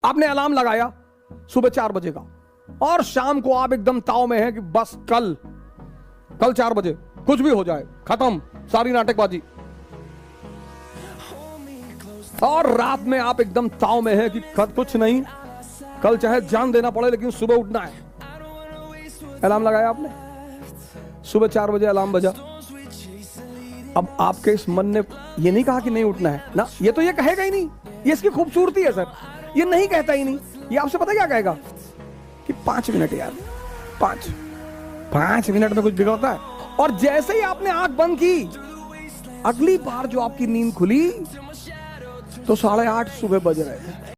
आपने अलार्म लगाया सुबह 4 बजे का, और शाम को आप एकदम ताव में हैं कि बस कल 4 बजे कुछ भी हो जाए, खत्म सारी नाटकबाजी। और रात में आप एकदम ताव में हैं कि कुछ नहीं, कल चाहे जान देना पड़े लेकिन सुबह उठना है। अलार्म लगाया आपने, सुबह 4 बजे अलार्म बजा। अब आपके इस मन ने ये नहीं कहा कि नहीं उठना है ना, ये तो ये कहेगा ही नहीं, ये इसकी खूबसूरती है सर, ये नहीं कहता ही नहीं। ये आपसे पता क्या कहेगा कि 5 मिनट यार, 5 मिनट में कुछ बिगड़ता है। और जैसे ही आपने आंख बंद की, अगली बार जो आपकी नींद खुली तो 8:30 सुबह बज रहे थे।